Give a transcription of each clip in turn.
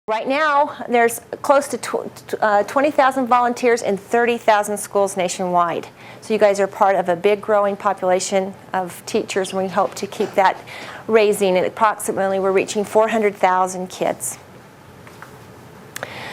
Right now, there's close to 20,000 volunteers in 30,000 schools nationwide. So you guys are part of a big growing population of teachers, and we hope to keep that raising. And approximately, we're reaching 400,000 kids.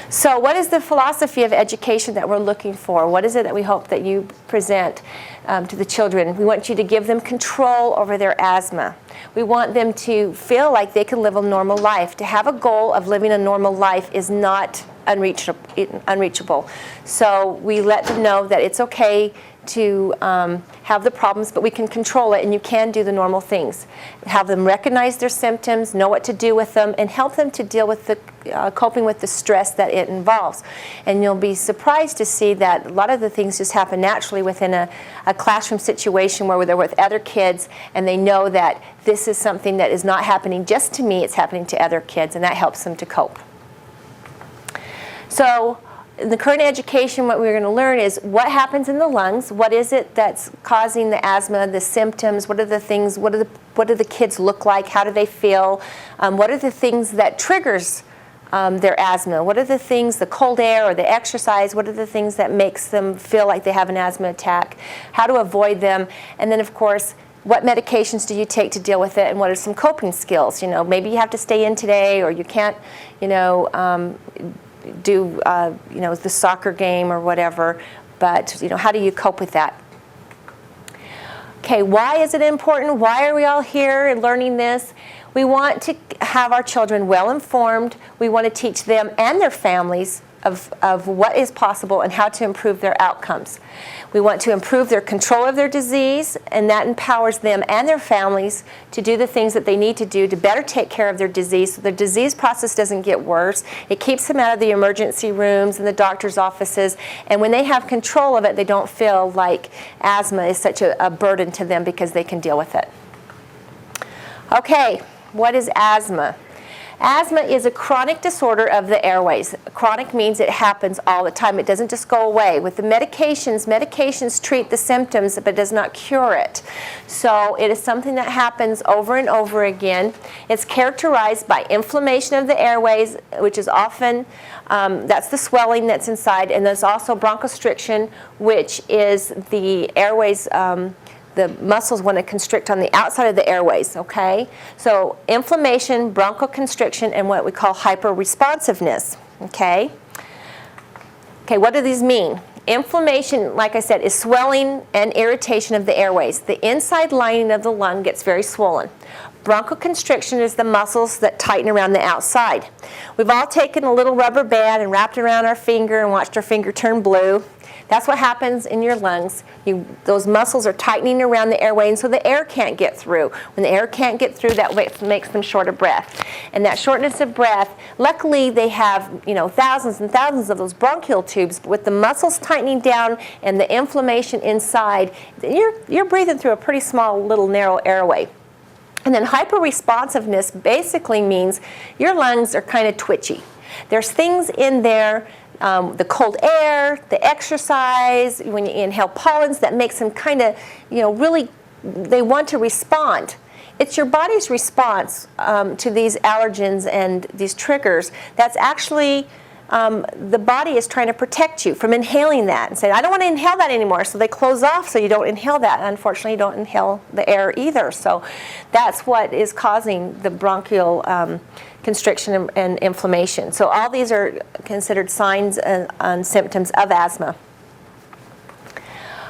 So what is the philosophy of education that we're looking for? What is it that we hope that you present to the children? We want you to give them control over their asthma. We want them to feel like they can live a normal life. To have a goal of living a normal life is not unreachable. So we let them know that it's okay to have the problems, but we can control it, and you can do the normal things. Have them recognize their symptoms, know what to do with them, and help them to deal with the coping with the stress that it involves. And you'll be surprised to see that a lot of the things just happen naturally within a classroom situation where they're with other kids, and they know that this is something that is not happening just to me, it's happening to other kids, and that helps them to cope. So in the current education, what we're going to learn is what happens in the lungs, what is it that's causing the asthma, the symptoms, what are the things, what do the kids look like, how do they feel, what are the things that triggers their asthma, what are the things, the cold air or the exercise, what are the things that makes them feel like they have an asthma attack, how to avoid them, and then of course, what medications do you take to deal with it, and what are some coping skills? You know, maybe you have to stay in today, or you can't, you know, do you know, the soccer game or whatever, but you know, how do you cope with that? Okay, why is it important? Why are we all here and learning this? We want to have our children well informed. We want to teach them and their families of what is possible and how to improve their outcomes. We want to improve their control of their disease, and that empowers them and their families to do the things that they need to do to better take care of their disease so their disease process doesn't get worse. It keeps them out of the emergency rooms and the doctor's offices, and when they have control of it, they don't feel like asthma is such a burden to them because they can deal with it. Okay, what is asthma? Asthma is a chronic disorder of the airways. Chronic means it happens all the time. It doesn't just go away. With the medications treat the symptoms, but does not cure it. So it is something that happens over and over again. It's characterized by inflammation of the airways, which is often, that's the swelling that's inside, and there's also bronchostriction, which is the airways, the muscles want to constrict on the outside of the airways, okay? So inflammation, bronchoconstriction, and what we call hyperresponsiveness, okay? Okay, what do these mean? Inflammation, like I said, is swelling and irritation of the airways. The inside lining of the lung gets very swollen. Bronchoconstriction is the muscles that tighten around the outside. We've all taken a little rubber band and wrapped it around our finger and watched our finger turn blue. That's what happens in your lungs. Those muscles are tightening around the airway, and so the air can't get through. When the air can't get through, that makes them short of breath. And that shortness of breath, luckily they have, you know, thousands and thousands of those bronchial tubes, but with the muscles tightening down and the inflammation inside, you're breathing through a pretty small, little, narrow airway. And then hyperresponsiveness basically means your lungs are kind of twitchy. There's things in there, the cold air, the exercise, when you inhale pollens, that makes them kind of, you know, really, they want to respond. It's your body's response to these allergens and these triggers that's actually, the body is trying to protect you from inhaling that and say, I don't want to inhale that anymore. So they close off so you don't inhale that. Unfortunately, you don't inhale the air either. So that's what is causing the bronchial constriction and inflammation. So all these are considered signs and symptoms of asthma.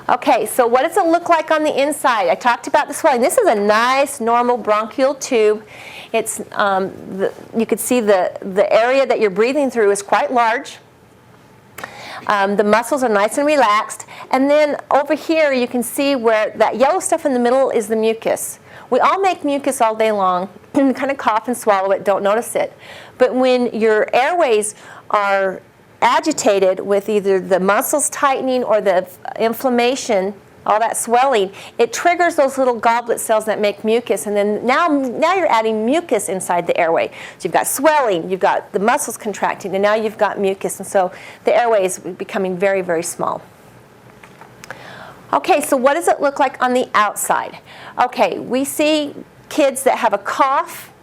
Okay, so what does it look like on the inside? I talked about the swelling. This is a nice, normal bronchial tube. It's, you can see the area that you're breathing through is quite large. The muscles are nice and relaxed. And then over here, you can see where that yellow stuff in the middle is the mucus. We all make mucus all day long and kind of cough and swallow it, don't notice it. But when your airways are agitated with either the muscles tightening or the inflammation, all that swelling, it triggers those little goblet cells that make mucus, and then now you're adding mucus inside the airway. So you've got swelling, you've got the muscles contracting, and now you've got mucus, and so the airway is becoming very, very small. Okay, so what does it look like on the outside? Okay, we see kids that have a cough,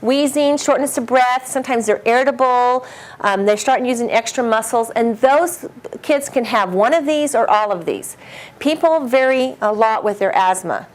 wheezing, shortness of breath. Sometimes they're irritable. They're starting using extra muscles, and those kids can have one of these or all of these. People vary a lot with their asthma.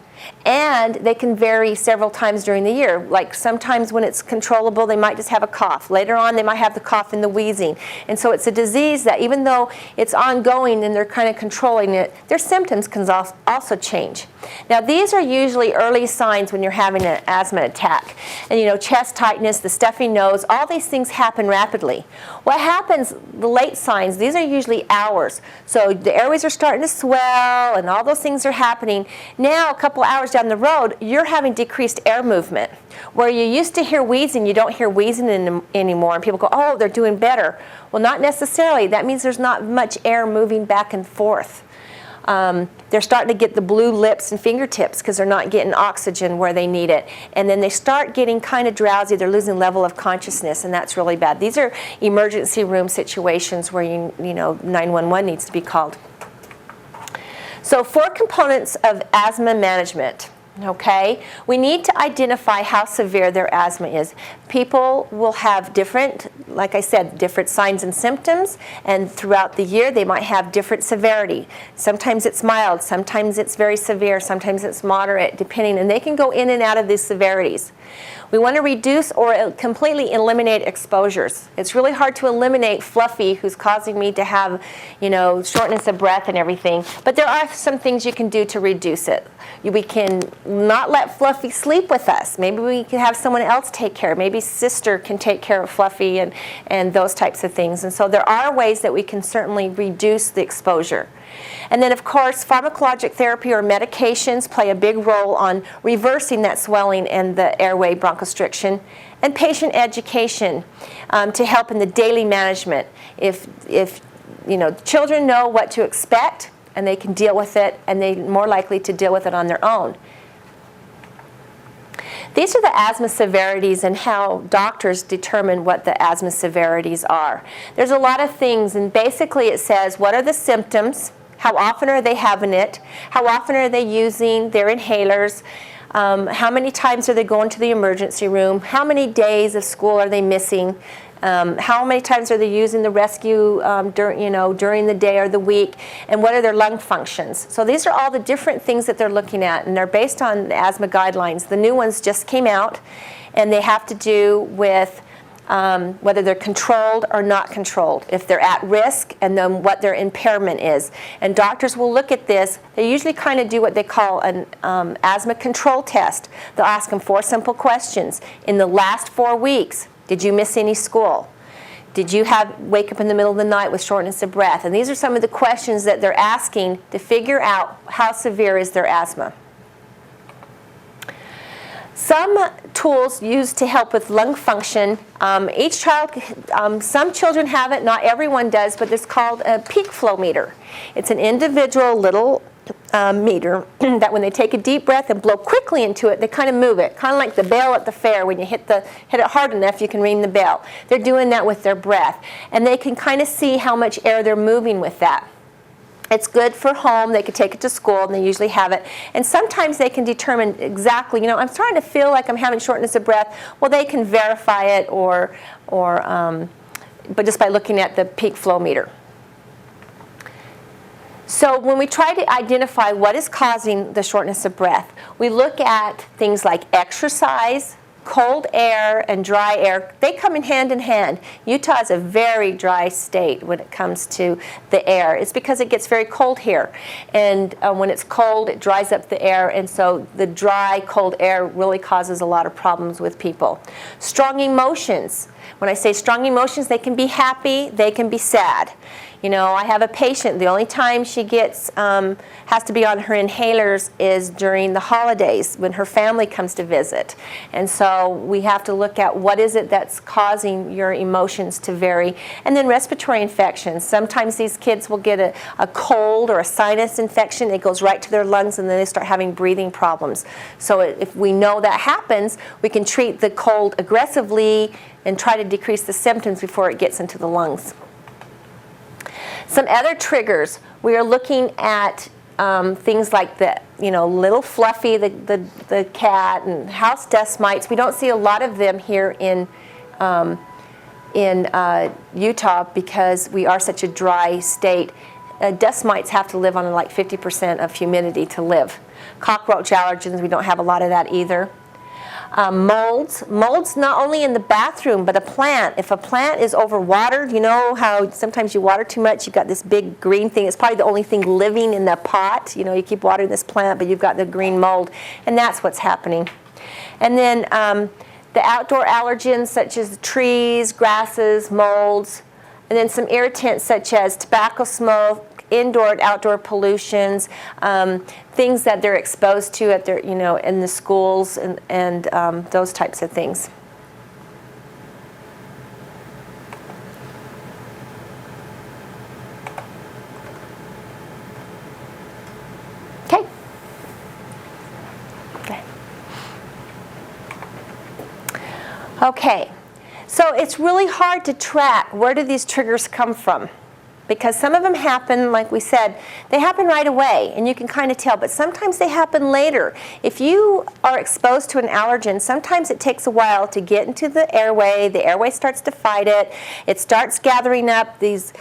And they can vary several times during the year. Like sometimes when it's controllable, they might just have a cough. Later on, they might have the cough and the wheezing. And so it's a disease that even though it's ongoing and they're kind of controlling it, their symptoms can also change. Now, these are usually early signs when you're having an asthma attack. And, you know, chest tightness, the stuffy nose, all these things happen rapidly. What happens, the late signs, these are usually hours. So the airways are starting to swell and all those things are happening. Now, a couple hours down the road, you're having decreased air movement. Where you used to hear wheezing, you don't hear wheezing anymore. And people go, oh, they're doing better. Well, not necessarily. That means there's not much air moving back and forth. They're starting to get the blue lips and fingertips because they're not getting oxygen where they need it. And then they start getting kind of drowsy. They're losing level of consciousness, and that's really bad. These are emergency room situations where you know 911 needs to be called. So 4 components of asthma management. Okay, we need to identify how severe their asthma is. People will have different, like I said, different signs and symptoms, and throughout the year they might have different severity. Sometimes it's mild, sometimes it's very severe, sometimes it's moderate, depending, and they can go in and out of these severities. We want to reduce or completely eliminate exposures. It's really hard to eliminate Fluffy, who's causing me to have, you know, shortness of breath and everything. But there are some things you can do to reduce it. We can not let Fluffy sleep with us. Maybe we can have someone else take care. Maybe sister can take care of Fluffy and those types of things. And so there are ways that we can certainly reduce the exposure. And then, of course, pharmacologic therapy or medications play a big role on reversing that swelling and the airway bronchoconstriction, and patient education to help in the daily management. If you know, children know what to expect and they can deal with it, and they're more likely to deal with it on their own. These are the asthma severities and how doctors determine what the asthma severities are. There's a lot of things, and basically it says what are the symptoms, how often are they having it, how often are they using their inhalers, how many times are they going to the emergency room, how many days of school are they missing, how many times are they using the rescue during the day or the week, and what are their lung functions. So these are all the different things that they're looking at, and they're based on the asthma guidelines. The new ones just came out, and they have to do with whether they're controlled or not controlled, if they're at risk, and then what their impairment is. And doctors will look at this. They usually kind of do what they call an asthma control test. They'll ask them 4 simple questions. In the last 4 weeks, did you miss any school? Did you wake up in the middle of the night with shortness of breath? And these are some of the questions that they're asking to figure out how severe is their asthma. Some tools used to help with lung function. Each child, some children have it, not everyone does, but it's called a peak flow meter. It's an individual little meter that when they take a deep breath and blow quickly into it, they kind of move it, kind of like the bell at the fair. When you hit it hard enough, you can ring the bell. They're doing that with their breath, and they can kind of see how much air they're moving with that. It's good for home. They could take it to school, and they usually have it. And sometimes they can determine exactly, you know, I'm starting to feel like I'm having shortness of breath. Well, they can verify it but just by looking at the peak flow meter. So when we try to identify what is causing the shortness of breath, we look at things like exercise, cold air, and dry air. They come in hand. Utah is a very dry state when it comes to the air. It's because it gets very cold here. And when it's cold, it dries up the air, and so the dry, cold air really causes a lot of problems with people. Strong emotions. When I say strong emotions, they can be happy, they can be sad. You know, I have a patient, the only time she has to be on her inhalers is during the holidays when her family comes to visit. And so we have to look at what is it that's causing your emotions to vary. And then respiratory infections. Sometimes these kids will get a cold or a sinus infection. It goes right to their lungs, and then they start having breathing problems. So if we know that happens, we can treat the cold aggressively and try to decrease the symptoms before it gets into the lungs. Some other triggers, we are looking at things like the, little Fluffy, the cat, and house dust mites. We don't see a lot of them here in Utah because we are such a dry state. Dust mites have to live on like 50% of humidity to live. Cockroach allergens, we don't have a lot of that either. Molds not only in the bathroom, but a plant. If a plant is overwatered, you know how sometimes you water too much, you've got this big green thing. It's probably the only thing living in the pot. You keep watering this plant, but you've got the green mold, and that's what's happening. And then the outdoor allergens such as trees, grasses, molds, and then some irritants such as tobacco smoke, indoor and outdoor pollutions, things that they're exposed to at their, in the schools, and those types of things. Okay. Okay. So it's really hard to track where do these triggers come from. Because some of them happen, like we said, they happen right away, and you can kind of tell, but sometimes they happen later. If you are exposed to an allergen, sometimes it takes a while to get into the airway starts to fight it, it starts gathering up these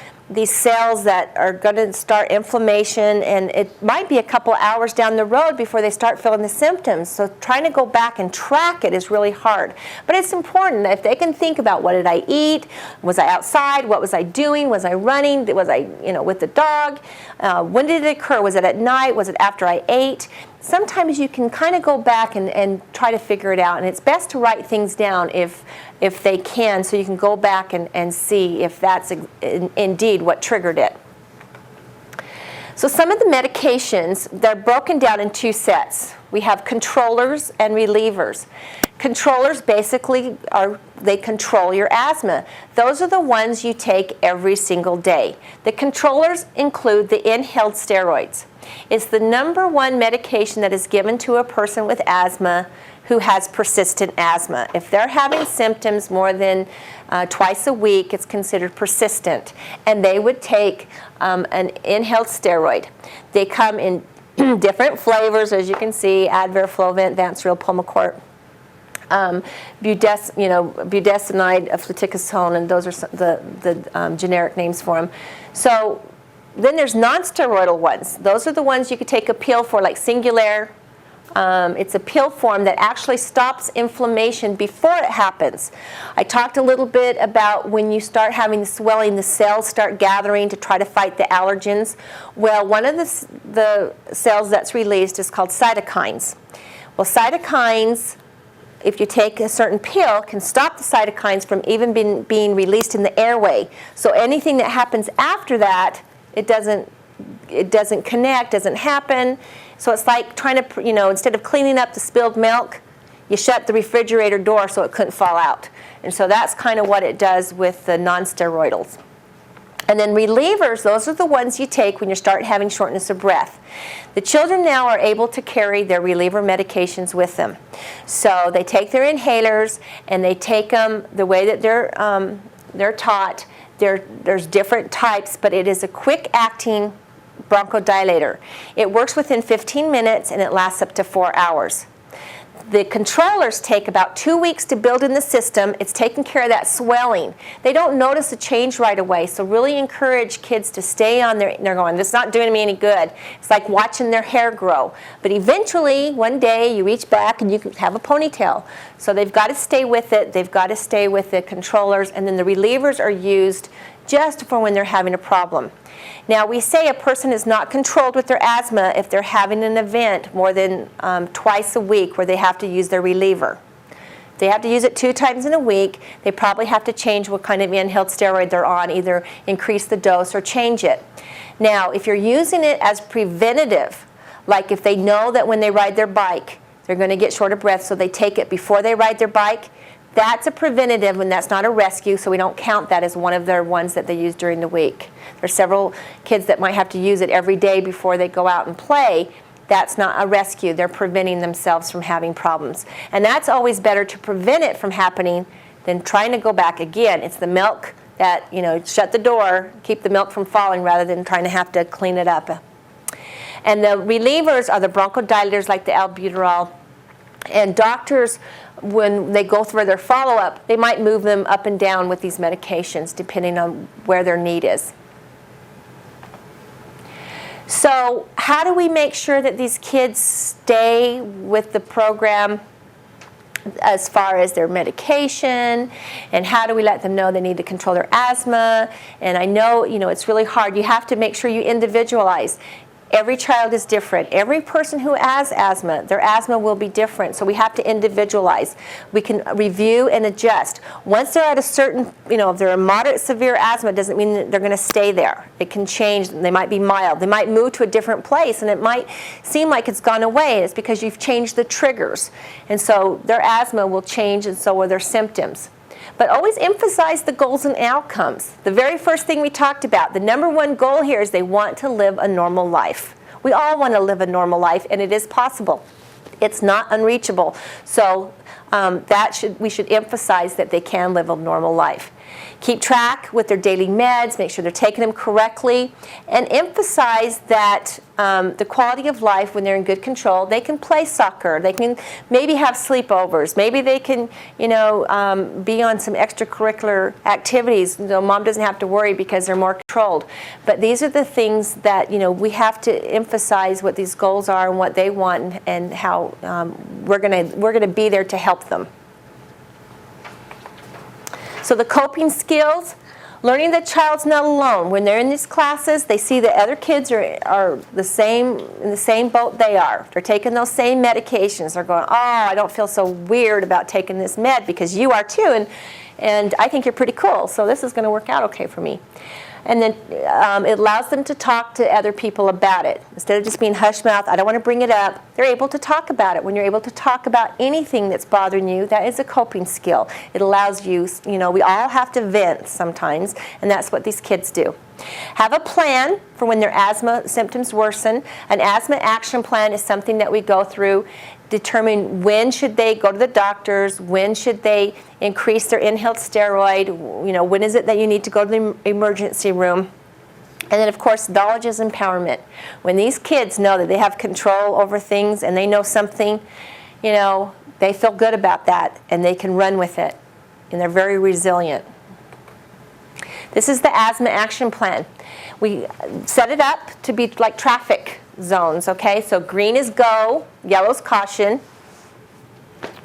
cells that are going to start inflammation, and it might be a couple hours down the road before they start feeling the symptoms. So trying to go back and track it is really hard. But it's important if they can think about, what did I eat? Was I outside? What was I doing? Was I running? Was I, with the dog? When did it occur? Was it at night? Was it after I ate? Sometimes you can kind of go back and try to figure it out, and it's best to write things down if they can, so you can go back and see if that's indeed what triggered it. So some of the medications, they're broken down in two sets. We have controllers and relievers. Controllers basically they control your asthma. Those are the ones you take every single day. The controllers include the inhaled steroids. It's the #1 medication that is given to a person with asthma who has persistent asthma. If they're having symptoms more than twice a week, it's considered persistent, and they would take an inhaled steroid. They come in different flavors, as you can see: Advair, Flovent, Vansreal, Pulmicort, budesonide, fluticasone, and those are the generic names for them. So then there's non-steroidal ones. Those are the ones you could take a pill for, like Singulair. It's a pill form that actually stops inflammation before it happens. I talked a little bit about when you start having the swelling, the cells start gathering to try to fight the allergens. Well, one of the cells that's released is called cytokines. Well, cytokines, if you take a certain pill, can stop the cytokines from even being released in the airway. So anything that happens after that, it doesn't connect, doesn't happen. So it's like trying to, instead of cleaning up the spilled milk, you shut the refrigerator door so it couldn't fall out. And so that's kind of what it does with the non-steroidals. And then relievers, those are the ones you take when you start having shortness of breath. The children now are able to carry their reliever medications with them. So they take their inhalers, and they take them the way that they're taught. There's different types, but it is a quick-acting bronchodilator. It works within 15 minutes, and it lasts up to 4 hours. The controllers take about 2 weeks to build in the system. It's taking care of that swelling. They don't notice a change right away, so really encourage kids to stay on they're going, this is not doing me any good. It's like watching their hair grow. But eventually, one day, you reach back and you can have a ponytail. So they've got to stay with it. They've got to stay with the controllers, and then the relievers are used just for when they're having a problem. Now, we say a person is not controlled with their asthma if they're having an event more than twice a week where they have to use their reliever. If they have to use it 2 times in a week, they probably have to change what kind of inhaled steroid they're on, either increase the dose or change it. Now, if you're using it as preventative, like if they know that when they ride their bike, they're going to get short of breath, so they take it before they ride their bike, that's a preventative, and that's not a rescue, so we don't count that as one of their ones that they use during the week. There's several kids that might have to use it every day before they go out and play. That's not a rescue. They're preventing themselves from having problems. And that's always better to prevent it from happening than trying to go back again. It's the milk that, shut the door, keep the milk from falling rather than trying to have to clean it up. And the relievers are the bronchodilators like the albuterol. And doctors, when they go through their follow-up, they might move them up and down with these medications depending on where their need is. So how do we make sure that these kids stay with the program as far as their medication, and how do we let them know they need to control their asthma? And I know, it's really hard. You have to make sure you individualize. Every child is different. Every person who has asthma, their asthma will be different. So we have to individualize. We can review and adjust. Once they're at a certain, if they're a moderate severe asthma, it doesn't mean that they're going to stay there. It can change. They might be mild. They might move to a different place, and it might seem like it's gone away. It's because you've changed the triggers. And so their asthma will change, and so will their symptoms. But always emphasize the goals and outcomes. The very first thing we talked about, the number one goal here is they want to live a normal life. We all want to live a normal life, and it is possible. It's not unreachable. So we should emphasize that they can live a normal life. Keep track with their daily meds, make sure they're taking them correctly, and emphasize that the quality of life when they're in good control. They can play soccer, they can maybe have sleepovers, maybe they can be on some extracurricular activities. Mom doesn't have to worry because they're more controlled. But these are the things that we have to emphasize what these goals are and what they want, and how we're gonna be there to help them. So the coping skills, learning the child's not alone. When they're in these classes, they see that other kids are in the same boat they are. They're taking those same medications. They're going, oh, I don't feel so weird about taking this med because you are too, and I think you're pretty cool, so this is going to work out okay for me. And then it allows them to talk to other people about it. Instead of just being hush mouth, I don't want to bring it up, they're able to talk about it. When you're able to talk about anything that's bothering you, that is a coping skill. It allows you, we all have to vent sometimes, and that's what these kids do. Have a plan for when their asthma symptoms worsen. An asthma action plan is something that we go through. Determine when should they go to the doctors, when should they increase their inhaled steroid, when is it that you need to go to the emergency room. And then, of course, knowledge is empowerment. When these kids know that they have control over things and they know something, they feel good about that and they can run with it, and they're very resilient. This is the asthma action plan. We set it up to be like traffic zones, okay? So green is go, yellow is caution,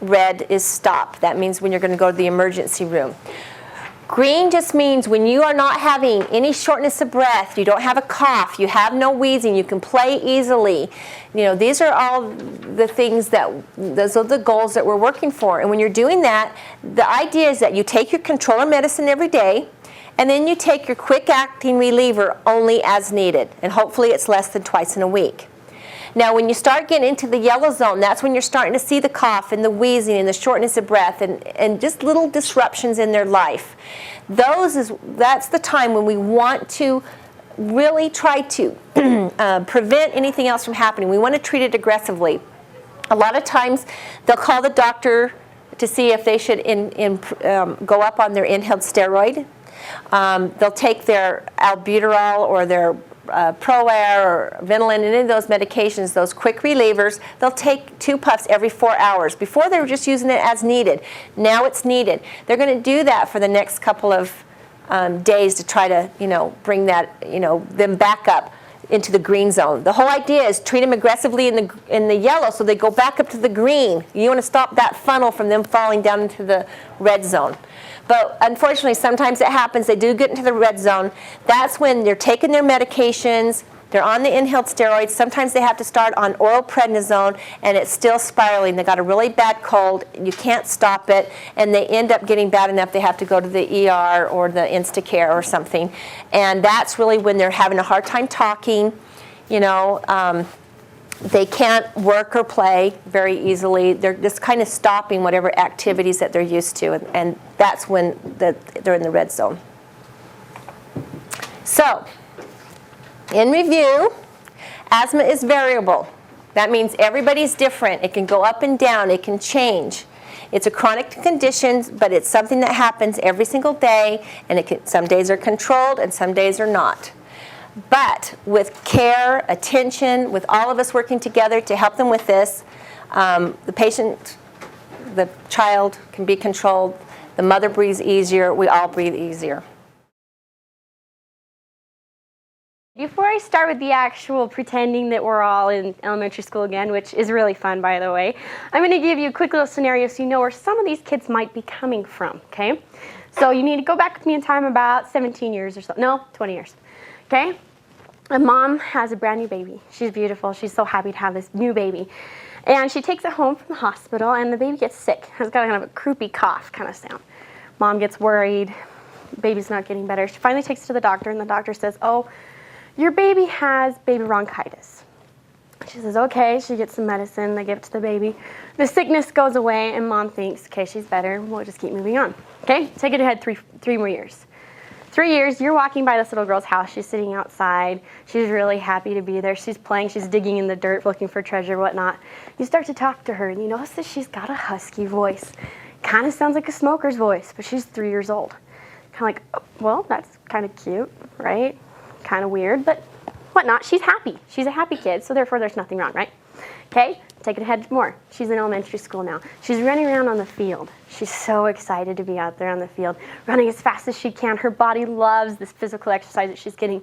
red is stop. That means when you're going to go to the emergency room. Green just means when you are not having any shortness of breath, you don't have a cough, you have no wheezing, you can play easily. These are all the things those are the goals that we're working for. And when you're doing that, the idea is that you take your controller medicine every day, and then you take your quick-acting reliever only as needed, and hopefully it's less than twice in a week. Now, when you start getting into the yellow zone, that's when you're starting to see the cough and the wheezing and the shortness of breath and just little disruptions in their life. That's the time when we want to really try to prevent anything else from happening. We want to treat it aggressively. A lot of times, they'll call the doctor to see if they should go up on their inhaled steroid. They'll take their albuterol or their ProAir or Ventolin, and any of those medications, those quick relievers, they'll take 2 puffs every 4 hours. Before they were just using it as needed. Now it's needed. They're going to do that for the next couple of days to try to, bring that, them back up into the green zone. The whole idea is treat them aggressively in the yellow so they go back up to the green. You want to stop that funnel from them falling down into the red zone. But unfortunately, sometimes it happens. They do get into the red zone. That's when they're taking their medications. They're on the inhaled steroids. Sometimes they have to start on oral prednisone, and it's still spiraling. They got a really bad cold. You can't stop it, and they end up getting bad enough they have to go to the ER or the Instacare or something. And that's really when they're having a hard time talking. They can't work or play very easily. They're just kind of stopping whatever activities that they're used to, and that's when they're in the red zone. So, in review, asthma is variable. That means everybody's different. It can go up and down. It can change. It's a chronic condition, but it's something that happens every single day, and some days are controlled and some days are not. But with care, attention, with all of us working together to help them with this, the child can be controlled, the mother breathes easier, we all breathe easier. Before I start with the actual pretending that we're all in elementary school again, which is really fun, by the way, I'm going to give you a quick little scenario so you know where some of these kids might be coming from, okay? So you need to go back with me in time about 17 years or so. No, 20 years, okay? A mom has a brand new baby. She's beautiful. She's so happy to have this new baby. And she takes it home from the hospital, and the baby gets sick. It's got kind of a croupy cough kind of sound. Mom gets worried. Baby's not getting better. She finally takes it to the doctor, and the doctor says, oh, your baby has baby bronchitis. She says, okay. She gets some medicine. They give it to the baby. The sickness goes away, and mom thinks, okay, she's better. We'll just keep moving on. Okay, take it ahead three more years. 3 years, you're walking by this little girl's house. She's sitting outside. She's really happy to be there. She's playing. She's digging in the dirt, looking for treasure, whatnot. You start to talk to her, and you notice that she's got a husky voice. Kind of sounds like a smoker's voice, but she's 3 years old. Kind of like, oh, well, that's kind of cute, right? Kind of weird, but whatnot. She's happy. She's a happy kid, so therefore there's nothing wrong, right? Okay, take it ahead more. She's in elementary school now. She's running around on the field. She's so excited to be out there on the field, running as fast as she can. Her body loves this physical exercise that she's getting.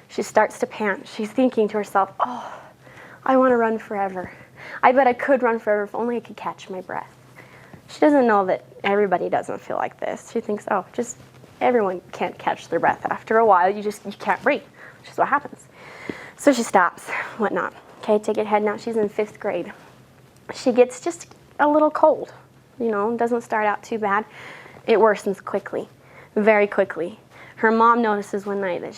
She starts to pant. She's thinking to herself, oh, I want to run forever. I bet I could run forever if only I could catch my breath. She doesn't know that everybody doesn't feel like this. She thinks, oh, just everyone can't catch their breath. After a while, you can't breathe, which is what happens. So she stops, whatnot. Okay, take it ahead now. She's in 5th grade. She gets just a little cold. You know, doesn't start out too bad. It worsens quickly, very quickly. Her mom notices one night that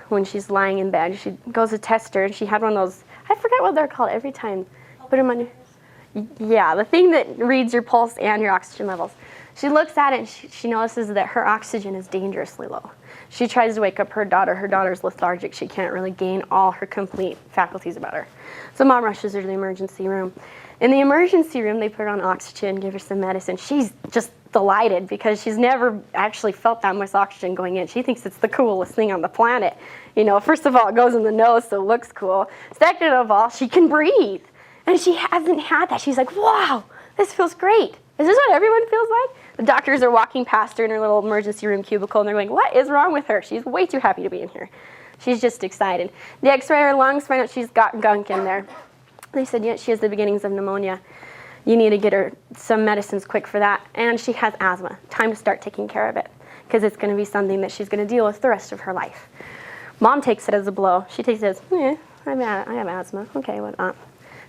when she's lying in bed, she goes to test her, and she had one of those, I forget what they're called every time. Put them on your, yeah, the thing that reads your pulse and your oxygen levels. She looks at it, and she notices that her oxygen is dangerously low. She tries to wake up her daughter. Her daughter's lethargic. She can't really gain all her complete faculties about her. So mom rushes her to the emergency room. In the emergency room, they put her on oxygen, give her some medicine. She's just delighted because she's never actually felt that much oxygen going in. She thinks it's the coolest thing on the planet. You know, first of all, it goes in the nose, so it looks cool. Second of all, she can breathe. And she hasn't had that. She's like, wow, this feels great. Is this what everyone feels like? The doctors are walking past her in her little emergency room cubicle, and they're going, what is wrong with her? She's way too happy to be in here. She's just excited. They x-ray her lungs, find out she's got gunk in there. They said, yeah, she has the beginnings of pneumonia. You need to get her some medicines quick for that. And she has asthma. Time to start taking care of it, because it's going to be something that she's going to deal with the rest of her life. Mom takes it as a blow. She takes it as, I have asthma. Okay, what not?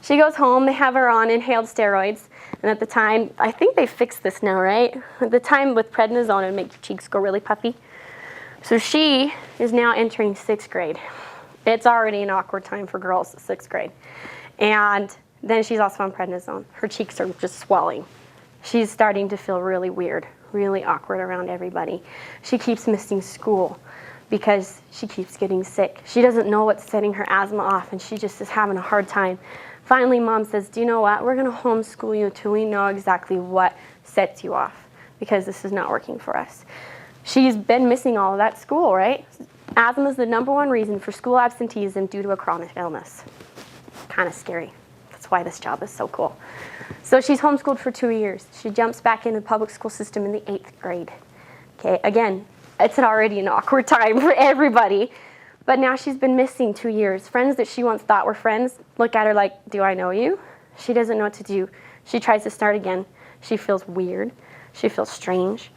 She goes home. They have her on inhaled steroids. And at the time, I think they fixed this now, right? At the time with prednisone, it would make your cheeks go really puffy. So she is now entering 6th grade. It's already an awkward time for girls, 6th grade. And then she's also on prednisone. Her cheeks are just swelling. She's starting to feel really weird, really awkward around everybody. She keeps missing school because she keeps getting sick. She doesn't know what's setting her asthma off, and she just is having a hard time. Finally, mom says, do you know what? We're going to homeschool you until we know exactly what sets you off, because this is not working for us. She's been missing all of that school, right? Asthma is the #1 reason for school absenteeism due to a chronic illness. Kind of scary. That's why this job is so cool. So she's homeschooled for 2 years. She jumps back into the public school system in the 8th grade. Okay, again, it's already an awkward time for everybody. But now she's been missing 2 years. Friends that she once thought were friends look at her like, do I know you? She doesn't know what to do. She tries to start again. She feels weird. She feels strange.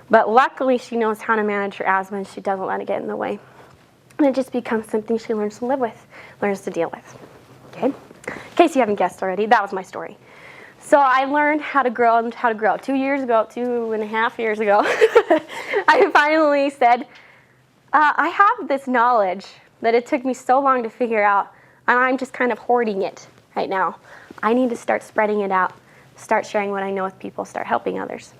But luckily, she knows how to manage her asthma, and she doesn't let it get in the way. And it just becomes something she learns to live with, learns to deal with. Okay? In case you haven't guessed already, that was my story. So I learned how to grow and how to grow. 2 years ago, 2.5 years ago, I finally said, I have this knowledge that it took me so long to figure out, and I'm just kind of hoarding it right now. I need to start spreading it out, start sharing what I know with people, start helping others,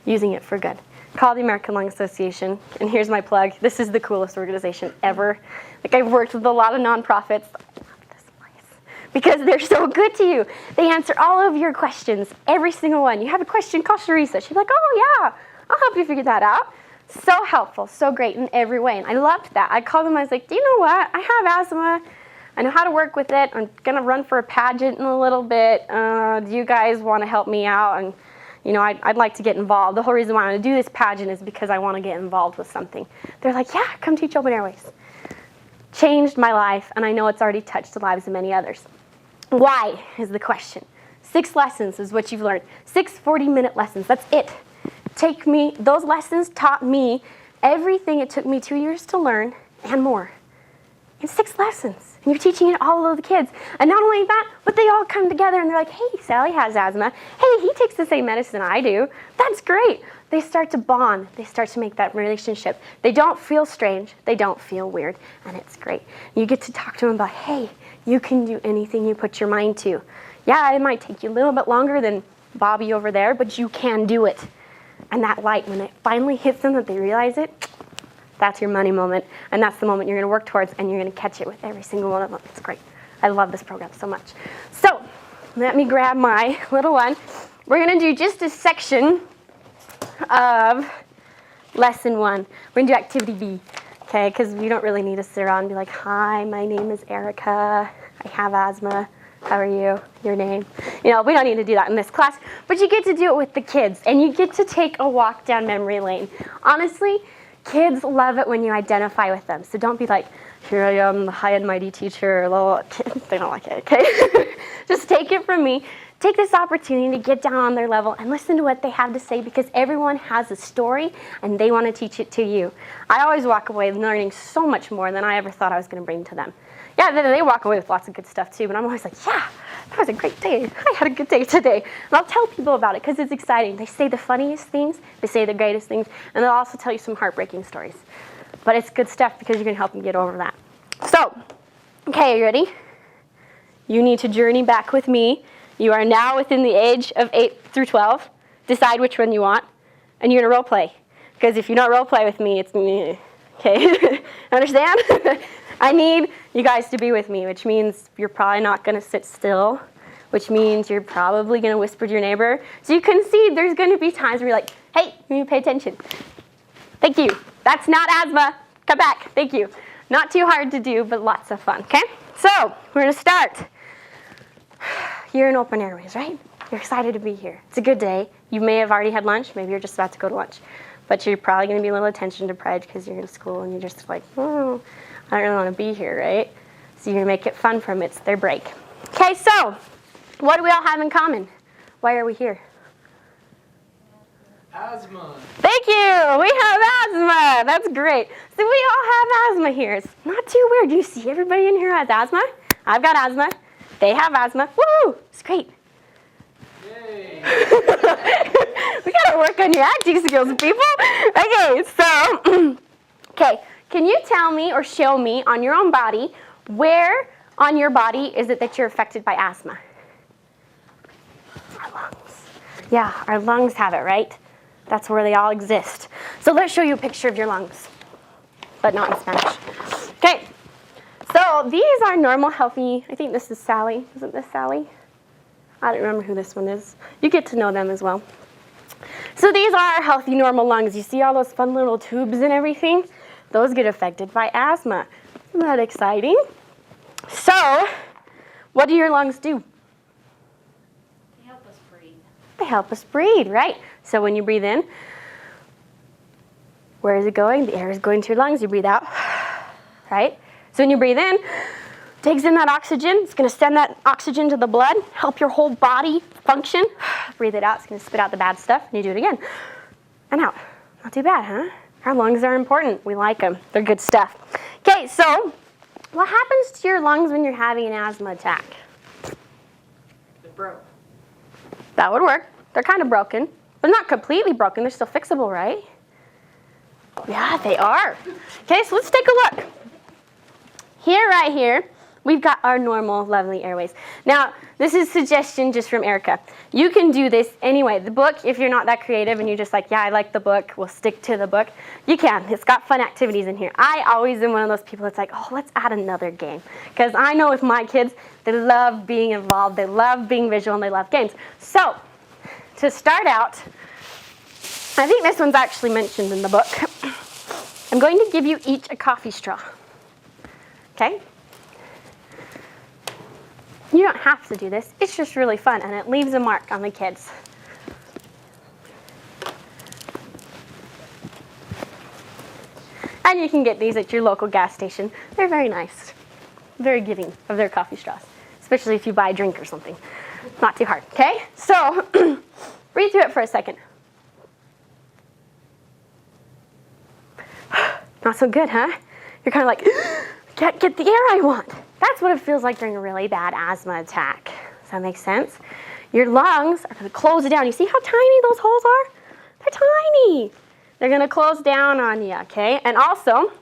using it for good. Call the American Lung Association, and here's my plug. This is the coolest organization ever. Like, I've worked with a lot of nonprofits. I love this place because they're so good to you. They answer all of your questions, every single one. You have a question, call Sharissa. She's like, oh yeah, I'll help you figure that out. So helpful, so great in every way. And I loved that. I called them, I was like, do you know what? I have asthma. I know how to work with it. I'm gonna run for a pageant in a little bit. Do you guys wanna help me out? And you know, I'd like to get involved. The whole reason why I want to do this pageant is because I want to get involved with something. They're like, yeah, come teach Open Airways. Changed my life, and I know it's already touched the lives of many others. Why is the question. 6 lessons is what you've learned. 6 40-minute lessons, that's it. Those lessons taught me everything it took me 2 years to learn and more. In 6 lessons. And you're teaching it all of the kids. And not only that, but they all come together and they're like, hey, Sally has asthma. Hey, he takes the same medicine I do. That's great. They start to bond. They start to make that relationship. They don't feel strange. They don't feel weird. And it's great. You get to talk to them about, hey, you can do anything you put your mind to. Yeah, it might take you a little bit longer than Bobby over there, but you can do it. And that light, when it finally hits them that they realize it, that's your money moment, and that's the moment you're going to work towards, and you're going to catch it with every single one of them. It's great. I love this program so much. So let me grab my little one. We're going to do just a section of lesson 1. We're going to do activity B, okay, because we don't really need to sit around and be like, hi, my name is Erica. I have asthma. How are you? Your name? You know, we don't need to do that in this class, but you get to do it with the kids, and you get to take a walk down memory lane. Honestly, kids love it when you identify with them. So don't be like, here I am, the high and mighty teacher. They don't like it, okay? Just take it from me. Take this opportunity to get down on their level and listen to what they have to say, because everyone has a story and they want to teach it to you. I always walk away learning so much more than I ever thought I was going to bring to them. Yeah, then they walk away with lots of good stuff too, but I'm always like, yeah, that was a great day. I had a good day today. And I'll tell people about it because it's exciting. They say the funniest things, they say the greatest things, and they'll also tell you some heartbreaking stories. But it's good stuff because you can help them get over that. So, okay, you ready? You need to journey back with me. You are now within the age of 8 through 12. Decide which one you want, and you're gonna role play. Because if you don't role play with me, it's me. Okay, understand? I need you guys to be with me, which means you're probably not going to sit still, which means you're probably going to whisper to your neighbor. So you can see there's going to be times where you're like, hey, you need to pay attention. Thank you. That's not asthma. Come back. Thank you. Not too hard to do, but lots of fun, okay? So we're going to start. You're in Open Airways, right? You're excited to be here. It's a good day. You may have already had lunch. Maybe you're just about to go to lunch. But you're probably going to be a little attention deprived because you're in school and you're just like, oh, I don't really want to be here, right? So you're going to make it fun for them. It's their break. Okay, so what do we all have in common? Why are we here? Asthma. Thank you. We have asthma. That's great. So we all have asthma here. It's not too weird. You see everybody in here has asthma? I've got asthma. They have asthma. Woo! It's great. Yay. We got to work on your acting skills, people. Okay, so, okay. Can you tell me or show me on your own body, where on your body is it that you're affected by asthma? Our lungs. Yeah, our lungs have it, right? That's where they all exist. So let's show you a picture of your lungs, but not in Spanish. Okay, so these are normal, healthy, I think this is Sally. Isn't this Sally? I don't remember who this one is. You get to know them as well. So these are healthy, normal lungs. You see all those fun little tubes and everything? Those get affected by asthma. Isn't that exciting? So, what do your lungs do? They help us breathe. They help us breathe, right? So when you breathe in, where is it going? The air is going to your lungs. You breathe out, right? So when you breathe in, takes in that oxygen. It's going to send that oxygen to the blood, help your whole body function. Breathe it out. It's going to spit out the bad stuff, and you do it again. And out. Not too bad, huh? Our lungs are important. We like them. They're good stuff. Okay, so what happens to your lungs when you're having an asthma attack? They're broke. That would work. They're kind of broken. They're not completely broken. They're still fixable, right? Yeah, they are. Okay, so let's take a look. Here, right here, we've got our normal, lovely airways. Now, this is a suggestion just from Erica. You can do this anyway. The book, if you're not that creative and you're just like, yeah, I like the book, we'll stick to the book, you can. It's got fun activities in here. I always am one of those people that's like, oh, let's add another game. Because I know with my kids, they love being involved, they love being visual, and they love games. So, to start out, I think this one's actually mentioned in the book. I'm going to give you each a coffee straw. Okay? You don't have to do this. It's just really fun, and it leaves a mark on the kids. And you can get these at your local gas station. They're very nice. Very giving of their coffee straws, especially if you buy a drink or something. Not too hard, okay? So, breathe through it for a second. Not so good, huh? You're kind of like, can't get the air I want. That's what it feels like during a really bad asthma attack. Does that make sense? Your lungs are going to close down. You see how tiny those holes are? They're tiny. They're going to close down on you, okay? And also,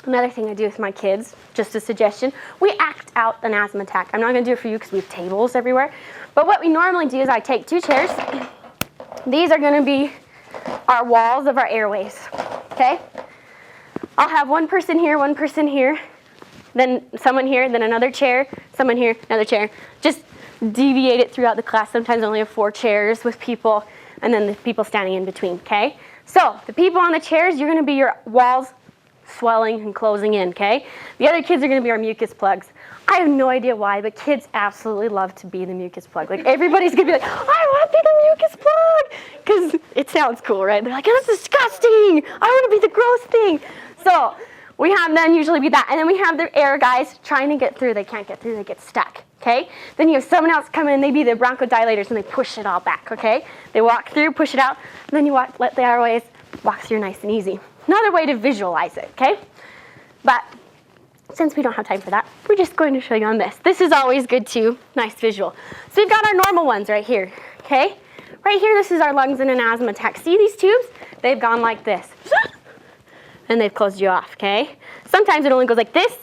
another thing I do with my kids, just a suggestion, we act out an asthma attack. I'm not going to do it for you because we have tables everywhere. But what we normally do is I take 2 chairs. These are going to be our walls of our airways, okay? I'll have one person here, then someone here, then another chair, someone here, another chair. Just deviate it throughout the class. Sometimes I only have 4 chairs with people, and then the people standing in between, okay? So the people on the chairs, you're going to be your walls swelling and closing in, okay? The other kids are going to be our mucus plugs. I have no idea why, but kids absolutely love to be the mucus plug. Like, everybody's going to be like, I want to be the mucus plug, because it sounds cool, right? They're like, that's disgusting. I want to be the gross thing. So we have them usually be that. And then we have the air guys trying to get through. They can't get through. They get stuck, okay? Then you have someone else come in. They be the bronchodilators, and they push it all back, okay? They walk through, push it out, and then you let the airways walk through nice and easy. Another way to visualize it, okay? But since we don't have time for that, we're just going to show you on this. This is always good too. Nice visual. So we've got our normal ones right here, okay? Right here, this is our lungs in an asthma attack. See these tubes? They've gone like this. And they've closed you off, okay? Sometimes it only goes like this,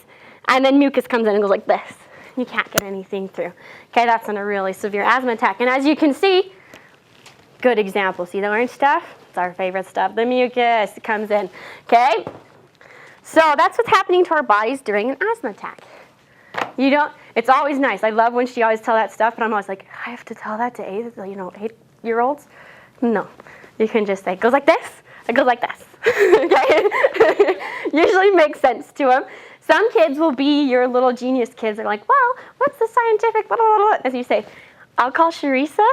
and then mucus comes in and goes like this. You can't get anything through. Okay, that's in a really severe asthma attack. And as you can see, good example. See the orange stuff? It's our favorite stuff. The mucus comes in, okay? So that's what's happening to our bodies during an asthma attack. It's always nice. I love when she always tells that stuff, but I'm always like, I have to tell that to 8-year-olds? No. You can just say, it goes like this, it goes like this. Okay? Usually makes sense to them. Some kids will be your little genius kids. They're like, well, what's the scientific blah, blah, blah? As you say, I'll call Sharisa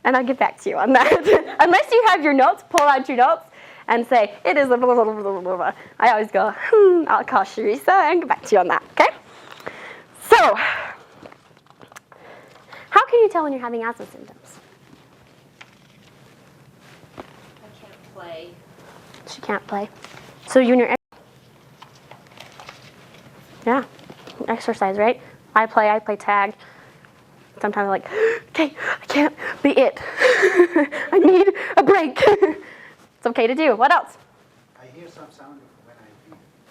and I'll get back to you on that. Unless you have your notes, pull out your notes and say, it is a blah, blah, blah, blah, blah, blah. I always go, I'll call Sharisa and get back to you on that, okay? So, how can you tell when you're having asthma symptoms? I can't play. She can't play. So you and your exercise, right? I play tag. Sometimes I'm like, okay, I can't be it. I need a break. It's okay to do. What else? I hear some sound when I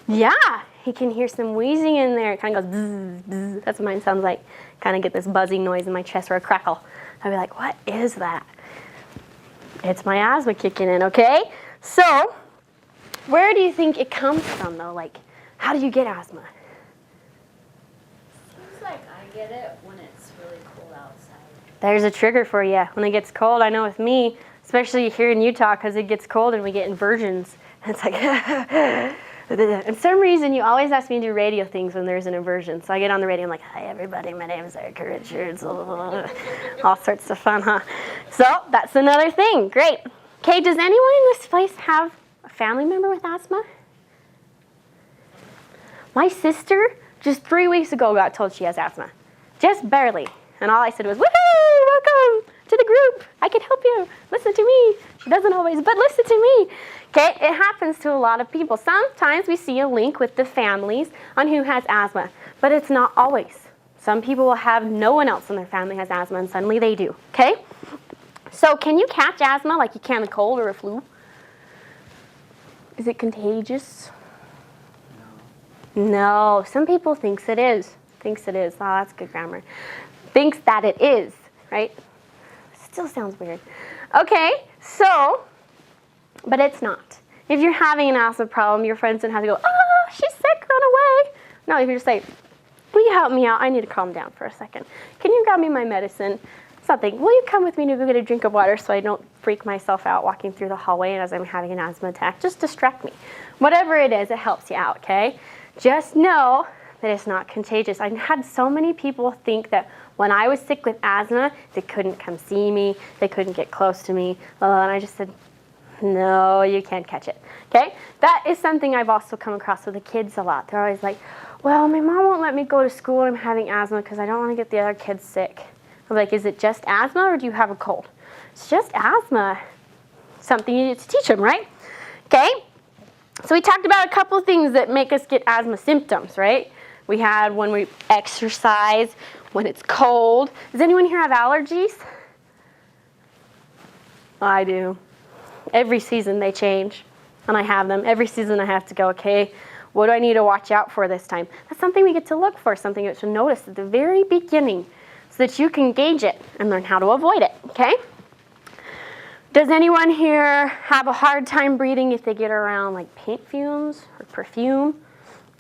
breathe. Yeah, he can hear some wheezing in there. It kind of goes bzz, bzz. That's what mine sounds like. Kind of get this buzzing noise in my chest or a crackle. I'll be like, what is that? It's my asthma kicking in, okay? So, where do you think it comes from, though? Like, how do you get asthma? Seems like I get it when it's really cold outside. There's a trigger for you. When it gets cold, I know with me, especially here in Utah, because it gets cold and we get inversions. And it's like, and some reason you always ask me to do radio things when there's an inversion. So I get on the radio, I'm like, hi everybody, my name is Erica Richards. All sorts of fun, huh? So that's another thing. Great. Okay, does anyone in this place have a family member with asthma? My sister, just 3 weeks ago, got told she has asthma. Just barely. And all I said was, woohoo, welcome to the group. I can help you. Listen to me. She doesn't always, but listen to me. Okay, it happens to a lot of people. Sometimes we see a link with the families on who has asthma, but it's not always. Some people will have no one else in their family has asthma, and suddenly they do, okay? So can you catch asthma like you can a cold or a flu? Is it contagious? No. Some people thinks it is. Thinks it is. Oh, that's good grammar. Thinks that it is, right? Still sounds weird. Okay, so, but it's not. If you're having an asthma problem, your friends don't have to go, oh, she's sick, run away. No, you can just say, will you help me out? I need to calm down for a second. Can you grab me my medicine? something. Will you come with me to go get a drink of water so I don't freak myself out walking through the hallway as I'm having an asthma attack? Just distract me. Whatever it is, it helps you out, okay? Just know that it's not contagious. I had so many people think that when I was sick with asthma, they couldn't come see me, they couldn't get close to me, and I just said, no, you can't catch it, okay? That is something I've also come across with the kids a lot. They're always like, well, my mom won't let me go to school and I'm having asthma because I don't want to get the other kids sick. I'm like, is it just asthma or do you have a cold? It's just asthma. Something you need to teach them, right? Okay? So we talked about a couple of things that make us get asthma symptoms, right? We had when we exercise, when it's cold. Does anyone here have allergies? I do. Every season they change, and I have them. Every season I have to go, okay, what do I need to watch out for this time? That's something we get to look for, something that to notice at the very beginning so that you can gauge it and learn how to avoid it, okay? Does anyone here have a hard time breathing if they get around like paint fumes or perfume?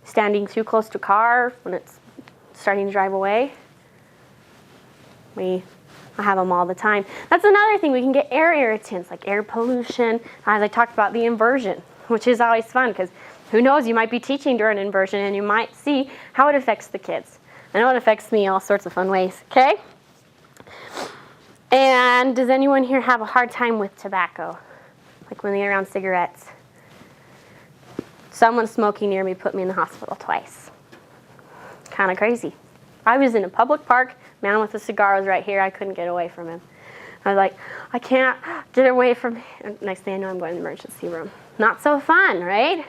Standing too close to a car when it's starting to drive away? I have them all the time. That's another thing. We can get air irritants like air pollution. As I talked about the inversion, which is always fun because who knows, you might be teaching during inversion and you might see how it affects the kids. I know it affects me all sorts of fun ways, okay? And does anyone here have a hard time with tobacco? Like when they're around cigarettes? Someone smoking near me put me in the hospital twice. Kind of crazy. I was in a public park, man with a cigar was right here, I couldn't get away from him. I was like, I can't get away from him. Next thing I know, I'm going to the emergency room. Not so fun, right?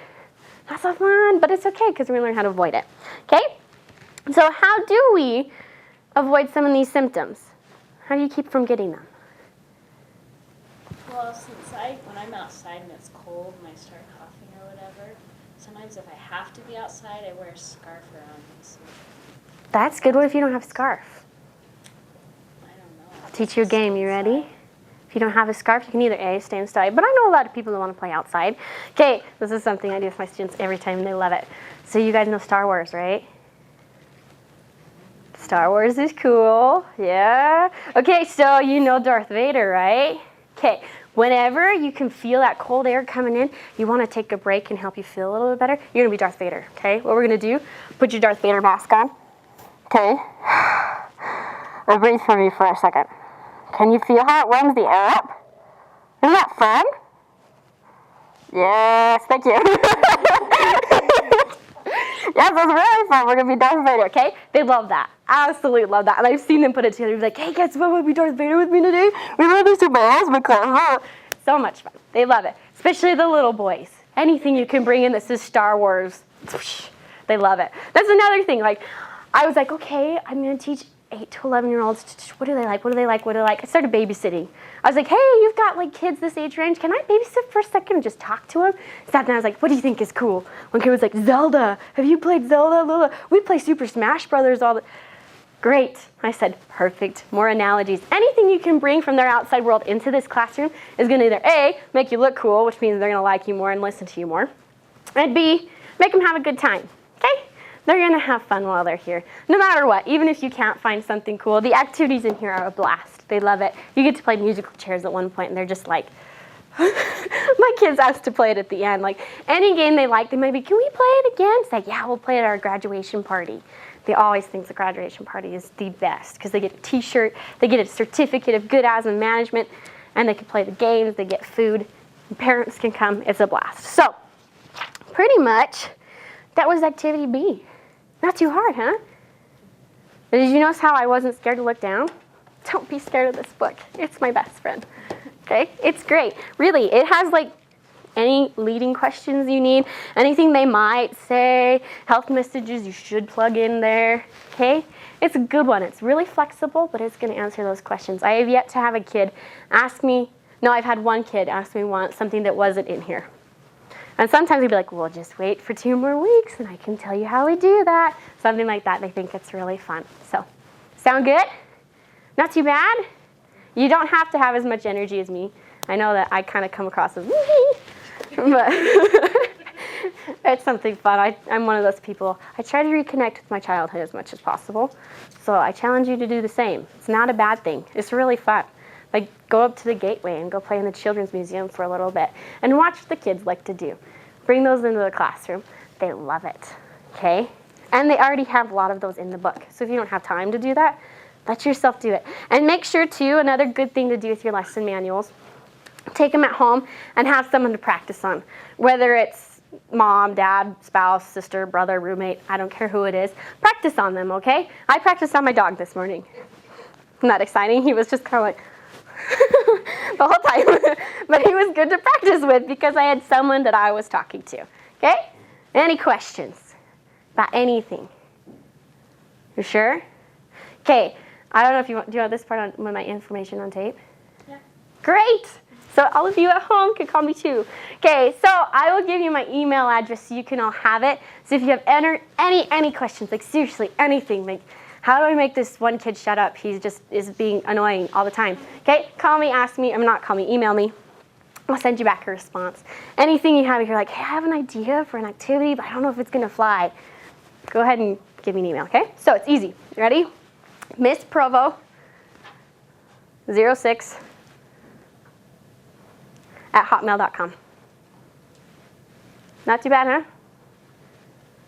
Not so fun, but it's okay because we're going to learn how to avoid it. Okay? So how do we avoid some of these symptoms? How do you keep from getting them? Well, since when I'm outside and it's cold and I start coughing or whatever, sometimes if I have to be outside, I wear a scarf around me. So That's good. What if you don't have a scarf? I don't know. I'll teach you a game. You ready? If you don't have a scarf, you can either A, stay inside. But I know a lot of people that want to play outside. Okay, this is something I do with my students every time and they love it. So you guys know Star Wars, right? Star Wars is cool. Yeah. Okay, so you know Darth Vader, right? Okay, whenever you can feel that cold air coming in, you want to take a break and help you feel a little bit better, you're going to be Darth Vader, okay? What we're going to do, put your Darth Vader mask on. Okay. Now breathe for me for a second. Can you feel how it warms the air up? Isn't that fun? Yes, thank you. Yes, that's really fun. We're going to be Darth Vader, okay? They love that. Absolutely love that. And I've seen them put it together. They're like, hey, guys, what would be Darth Vader with me today? We love this in my asthma class. So much fun. They love it. Especially the little boys. Anything you can bring in that says Star Wars, they love it. That's another thing. Like, I was like, okay, I'm going to teach 8 to 11-year-olds. What do they like? What do they like? What do they like? I started babysitting. I was like, hey, you've got like kids this age range. Can I babysit for a second and just talk to them? Sat down. I was like, what do you think is cool? One kid was like, Zelda. Have you played Zelda, Lola? We play Super Smash Brothers all the. Great. I said, perfect. More analogies. Anything you can bring from their outside world into this classroom is going to either A, make you look cool, which means they're going to like you more and listen to you more, and B, make them have a good time. Okay? They're going to have fun while they're here. No matter what, even if you can't find something cool, the activities in here are a blast. They love it. You get to play musical chairs at one point, and they're just like, my kids asked to play it at the end. Like, any game they like, they might be, can we play it again? It's like, yeah, we'll play it at our graduation party. They always think the graduation party is the best because they get a t-shirt, they get a certificate of good asthma management, and they can play the games, they get food, and parents can come. It's a blast. So, pretty much, that was activity B. Not too hard, huh? Did you notice how I wasn't scared to look down? Don't be scared of this book. It's my best friend. Okay? It's great. Really, it has like any leading questions you need, anything they might say, health messages you should plug in there, okay? It's a good one. It's really flexible, but it's going to answer those questions. I have yet to have a kid ask me, no, I've had one kid ask me once something that wasn't in here. And sometimes he'd be like, well, just wait for 2 more weeks and I can tell you how we do that. Something like that. They think it's really fun. So, sound good? Not too bad? You don't have to have as much energy as me. I know that I kind of come across as but It's something fun. I'm one of those people. I try to reconnect with my childhood as much as possible. So I challenge you to do the same. It's not a bad thing. It's really fun. Like, go up to the Gateway and go play in the Children's Museum for a little bit and watch what the kids like to do. Bring those into the classroom. They love it, okay? And they already have a lot of those in the book. So if you don't have time to do that, let yourself do it. And make sure, too, another good thing to do with your lesson manuals, take them at home and have someone to practice on. Whether it's mom, dad, spouse, sister, brother, roommate, I don't care who it is. Practice on them, okay? I practiced on my dog this morning. Isn't that exciting? He was just kind of like the whole time. But he was good to practice with because I had someone that I was talking to, okay? Any questions about anything? You sure? Okay, I don't know if do you want this part on my information on tape? Yeah. Great! So all of you at home can call me too. Okay, so I will give you my email address so you can all have it. So if you have any questions, like seriously, anything, like how do I make this one kid shut up? He just is being annoying all the time. Okay, call me, ask me, not call me, email me. I'll send you back a response. Anything you have, if you're like, hey, I have an idea for an activity, but I don't know if it's gonna fly, go ahead and give me an email, okay? So it's easy. You ready? Miss Provo 06 at hotmail.com. Not too bad, huh?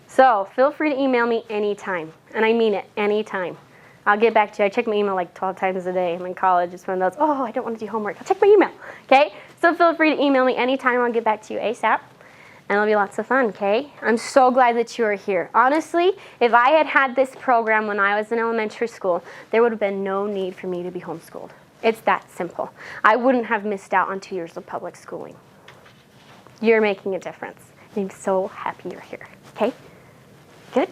So feel free to email me anytime, and I mean it, anytime. I'll get back to you. I check my email like 12 times a day. I'm in college. It's one of those, oh, I don't want to do homework. I'll check my email, okay? So feel free to email me anytime. I'll get back to you ASAP, and it'll be lots of fun, okay? I'm so glad that you are here. Honestly, if I had had this program when I was in elementary school, there would have been no need for me to be homeschooled. It's that simple. I wouldn't have missed out on 2 years of public schooling. You're making a difference. I'm so happy you're here, okay? Good?